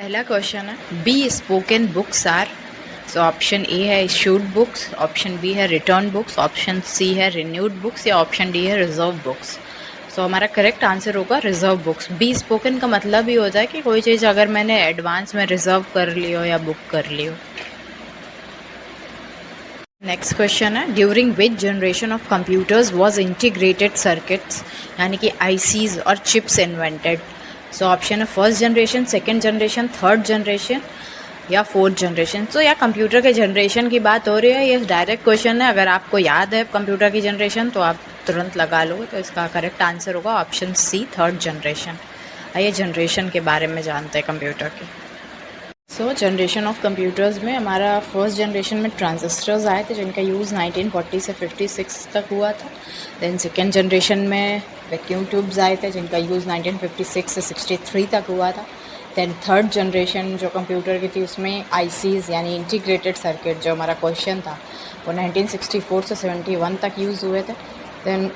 पहला क्वेश्चन है bespoken books are. So option A है इशूड बुक्स, ऑप्शन बी है रिटर्न बुक्स, ऑप्शन सी है renewed books या ऑप्शन डी है रिजर्व बुक्स। सो हमारा करेक्ट आंसर होगा रिजर्व बुक्स। बी स्पोकन का मतलब ही होता है कि कोई चीज़ अगर मैंने एडवांस में रिजर्व कर ली हो या बुक कर ली हो। नेक्स्ट क्वेश्चन है during which generation of computers was integrated circuits यानी कि आईसीज और चिप्स इन्वेंटेड। सो ऑप्शन है first generation, second generation, third generation या फोर्थ जनरेशन। सो या कंप्यूटर के जनरेशन की बात हो रही है, ये डायरेक्ट क्वेश्चन है। अगर आपको याद है कंप्यूटर की जनरेशन तो आप तुरंत लगा लो। तो इसका करेक्ट आंसर होगा ऑप्शन सी थर्ड जनरेशन। आइए जनरेशन के बारे में जानते हैं कंप्यूटर की। सो जनरेशन ऑफ कंप्यूटर्स में हमारा फर्स्ट जनरेशन में ट्रांजिस्टर्स आए थे जिनका यूज़ 1940 से 56 तक हुआ था। देन सेकेंड जनरेशन में वैक्यूम ट्यूब्स आए थे जिनका यूज़ 1956 से 63 तक हुआ था। देन थर्ड जनरेशन जो कंप्यूटर की थी उसमें आईसीज यानी इंटीग्रेटेड सर्किट जो हमारा क्वेश्चन था वो 1964 से 71 तक यूज़ हुए थे। देन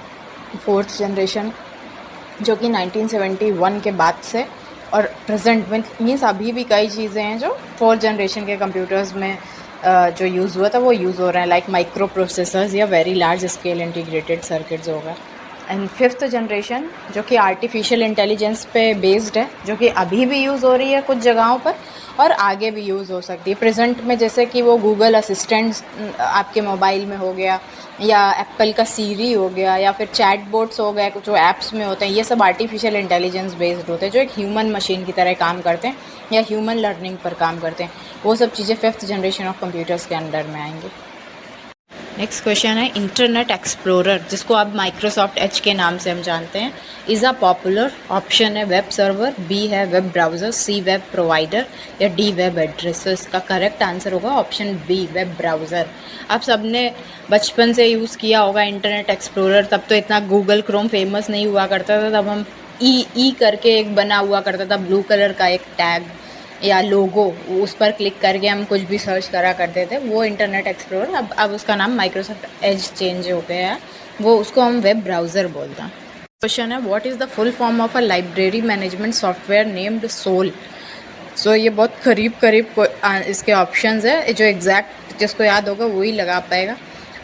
फोर्थ जनरेशन जो कि 1971 के बाद से और प्रेजेंट में मीन्स अभी भी कई चीज़ें हैं जो फोर्थ जनरेशन के कंप्यूटर्स में जो यूज़ हुआ था वो यूज़ हो रहे हैं, लाइक माइक्रो प्रोसेसर्स या very large scale integrated circuits हो गए। एंड फिफ्थ जनरेशन जो कि आर्टिफिशियल इंटेलिजेंस पे बेस्ड है, जो कि अभी भी यूज़ हो रही है कुछ जगहों पर और आगे भी यूज़ हो सकती है प्रेजेंट में, जैसे कि वो गूगल असिस्टेंट आपके मोबाइल में हो गया या एप्पल का सीरी हो गया या फिर चैट बोट्स हो गए जो ऐप्स में होते हैं। ये सब आर्टिफिशियल इंटेलिजेंस बेस्ड होते हैं जो एक ह्यूमन मशीन की तरह काम करते हैं या ह्यूमन लर्निंग पर काम करते हैं। वो सब चीज़ें फिफ्थ जनरेशन ऑफ कंप्यूटर्स के अंडर में आएंगी। नेक्स्ट क्वेश्चन है इंटरनेट एक्सप्लोरर जिसको आप माइक्रोसॉफ्ट एज के नाम से हम जानते हैं इज़ अ पॉपुलर। ऑप्शन है वेब सर्वर, बी है वेब ब्राउज़र, सी वेब प्रोवाइडर या डी वेब एड्रेस। तो इसका करेक्ट आंसर होगा ऑप्शन बी वेब ब्राउज़र। आप सबने बचपन से यूज़ किया होगा इंटरनेट एक्सप्लोरर। तब तो इतना गूगल क्रोम फेमस नहीं हुआ करता था, तब हम ई करके एक बना हुआ करता था ब्लू कलर का एक टैग या लोगो, उस पर क्लिक करके हम कुछ भी सर्च करा करते थे, वो इंटरनेट एक्सप्लोरर। अब उसका नाम माइक्रोसॉफ्ट एज चेंज हो गया है, वो उसको हम वेब ब्राउज़र बोलते हैं। क्वेश्चन है what is the full form of a library management software named SOUL. So ये बहुत करीब इसके ऑप्शंस है, जो एग्जैक्ट जिसको याद होगा वही लगा पाएगा।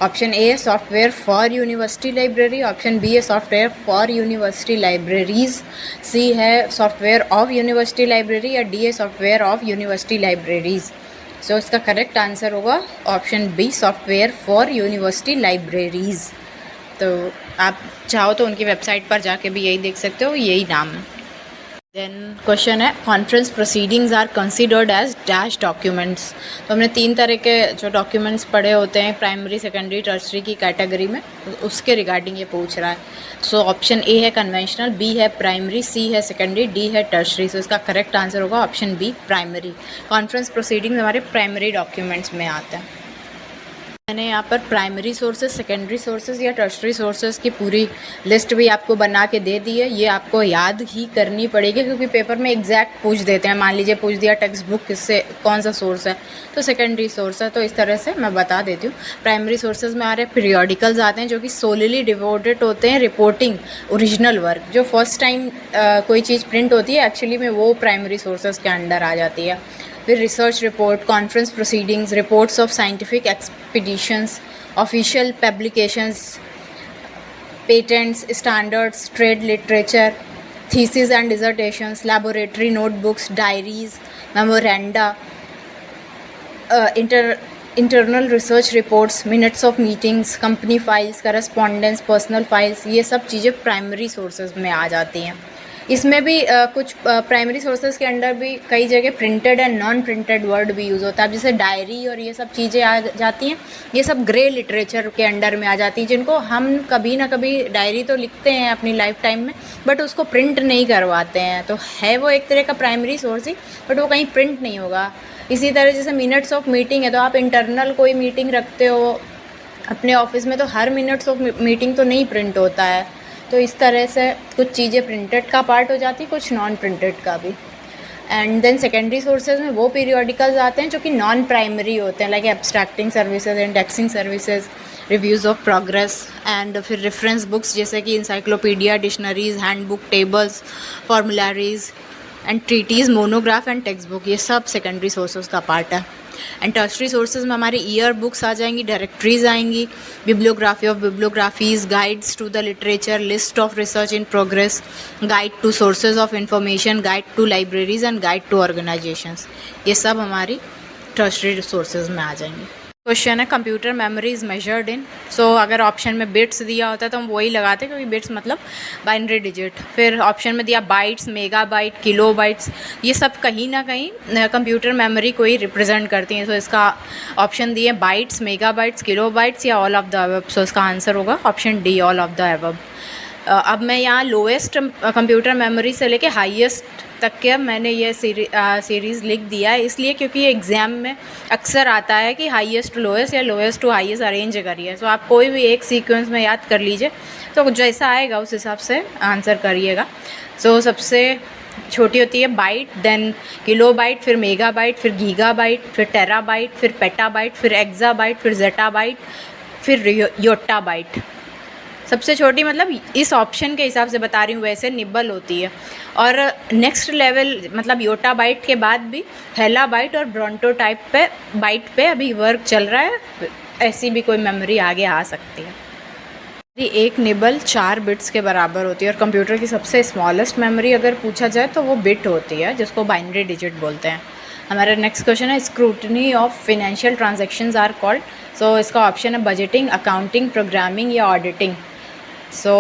ऑप्शन ए है software for university library, option B है software for university libraries, C है सॉफ्टवेयर ऑफ यूनिवर्सिटी लाइब्रेरी या डी है software of university libraries. So इसका करेक्ट आंसर होगा option B software for university libraries. तो आप चाहो तो उनकी वेबसाइट पर जाके भी यही देख सकते हो, यही नाम है। देन क्वेश्चन है conference proceedings are considered as dash documents. तो हमने तीन तरह के जो डॉक्यूमेंट्स पढ़े होते हैं प्राइमरी, सेकेंडरी, टर्सरी की कैटेगरी में, तो उसके रिगार्डिंग ये पूछ रहा है। सो ऑप्शन ए है कन्वेंशनल, बी है प्राइमरी, सी है सेकेंडरी, डी है टर्सरी। सो इसका करेक्ट आंसर होगा option B primary. Conference proceedings हमारे प्राइमरी डॉक्यूमेंट्स में आते हैं। मैंने यहाँ पर प्राइमरी सोर्सेज, सेकेंडरी सोर्सेज या टर्शरी सोर्सेज की पूरी लिस्ट भी आपको बना के दे दी है। ये आपको याद ही करनी पड़ेगी क्योंकि पेपर में एग्जैक्ट पूछ देते हैं। मान लीजिए पूछ दिया टेक्स्ट बुक किससे कौन सा सोर्स है तो सेकेंडरी सोर्स है, तो इस तरह से मैं बता देती हूँ। प्राइमरी सोर्सेज में हमारे पीरियोडिकल्स आते हैं जो कि सोलिली डिवोटेड होते हैं रिपोर्टिंग ओरिजिनल वर्क। जो फर्स्ट टाइम कोई चीज़ प्रिंट होती है एक्चुअली में वो प्राइमरी सोर्सेज के अंडर आ जाती है। फिर research report, conference proceedings, reports of scientific expeditions, official publications, patents, standards, trade literature, thesis and dissertations, laboratory notebooks, diaries, memoranda, internal research reports, minutes of meetings, company files, correspondence, personal files, ये सब चीज़ें primary sources में आ जाती हैं। इसमें भी कुछ primary sources के अंडर भी कई जगह printed and non printed word भी यूज़ होता है। अब जैसे डायरी और ये सब चीज़ें आ जाती हैं, ये सब ग्रे लिटरेचर के अंडर में आ जाती हैं, जिनको हम कभी ना कभी डायरी तो लिखते हैं अपनी लाइफ टाइम में बट उसको प्रिंट नहीं करवाते हैं। तो है वो एक तरह का प्राइमरी सोर्स ही, बट वो कहीं प्रिंट नहीं होगा। इसी तरह जैसे मिनट्स ऑफ मीटिंग है, तो आप इंटरनल कोई मीटिंग रखते हो अपने ऑफिस में तो हर मिनट्स ऑफ मीटिंग तो नहीं प्रिंट होता है। तो इस तरह से कुछ चीज़ें प्रिंटेड का पार्ट हो जाती, कुछ नॉन प्रिंटेड का भी। एंड देन सेकेंडरी सोर्सेज में वो पीरियोडिकल्स आते हैं जो कि नॉन प्राइमरी होते हैं, like abstracting services, indexing services, reviews of progress and फिर रेफरेंस बुक्स जैसे कि encyclopedia, dictionaries, handbook, tables, formularies, and treatises, monograph and text book, ये सब सेकेंडरी सोर्सेज का पार्ट है। एंड टर्शरी सोर्सेज में हमारी ईयर बुक्स आ जाएंगी, डायरेक्टरीज आएंगी, bibliography of bibliographies, guides to the literature, list of research in progress, guide to sources of information, guide to libraries and guide to organisations, ये सब हमारी tertiary resources में आ जाएंगे। क्वेश्चन है computer memory is measured in, so अगर option में bits दिया होता है तो हम वही लगाते क्योंकि बिट्स मतलब बाइनरी डिजिट। फिर ऑप्शन में दिया बाइट्स, मेगाबाइट, किलोबाइट्स, ये सब कहीं ना कहीं कंप्यूटर मेमोरी को ही रिप्रेजेंट करती हैं। सो इसका ऑप्शन दिए बाइट्स, मेगाबाइट्स, किलोबाइट्स या ऑल ऑफ द अबव। सो इसका आंसर होगा option D, all of the above. अब मैं यहाँ लोएस्ट कंप्यूटर मेमोरी से लेके हाईएस्ट तक के मैंने ये सीरीज़ लिख दिया है, इसलिए क्योंकि ये एग्ज़ाम में अक्सर आता है कि हाईएस्ट टू लोएस्ट या लोएस्ट टू हाईएस्ट अरेंज करिए। तो आप कोई भी एक सीक्वेंस में याद कर लीजिए, तो जैसा आएगा उस हिसाब से आंसर करिएगा। सो सबसे छोटी होती है बाइट, देन किलोबाइट, फिर मेगाबाइट, फिर गीगाबाइट, फिर टेराबाइट, फिर पेटाबाइट, फिर एक्साबाइट, फिर जेटाबाइट, फिर योटाबाइट। सबसे छोटी मतलब इस ऑप्शन के हिसाब से बता रही हूँ, वैसे निबल होती है। और नेक्स्ट लेवल मतलब योटा बाइट के बाद भी हेला बाइट और ब्रोंटो टाइप पे बाइट पे अभी वर्क चल रहा है, ऐसी भी कोई मेमोरी आगे आ सकती है। एक निबल 4 बिट्स के बराबर होती है और कंप्यूटर की सबसे स्मॉलेस्ट मेमोरी अगर पूछा जाए तो वो बिट होती है, जिसको बाइनरी डिजिट बोलते हैं। हमारा नेक्स्ट क्वेश्चन है scrutiny of financial transactions are called, so इसका ऑप्शन है बजटिंग, अकाउंटिंग, प्रोग्रामिंग या ऑडिटिंग। सो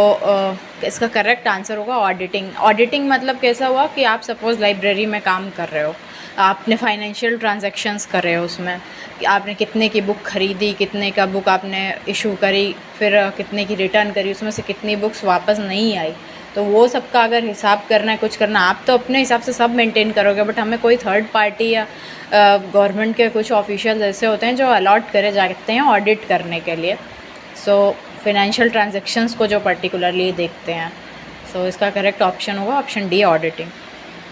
इसका करेक्ट आंसर होगा ऑडिटिंग। ऑडिटिंग मतलब कैसा हुआ कि आप सपोज़ लाइब्रेरी में काम कर रहे हो, आपने फाइनेंशियल ट्रांजैक्शंस कर रहे हो, उसमें कि आपने कितने की बुक ख़रीदी, कितने का बुक आपने इशू करी, फिर कितने की रिटर्न करी, उसमें से कितनी बुक्स वापस नहीं आई, तो वो सब का अगर हिसाब करना है, कुछ करना, आप तो अपने हिसाब से सब मेंटेन करोगे, बट हमें कोई थर्ड पार्टी या गवर्नमेंट के कुछ ऑफिशियल ऐसे होते हैं जो अलॉट करे जाते हैं ऑडिट करने के लिए। सो फिनेंशियल ट्रांजैक्शंस को जो पर्टिकुलरली देखते हैं। सो इसका करेक्ट ऑप्शन होगा ऑप्शन डी, ऑडिटिंग।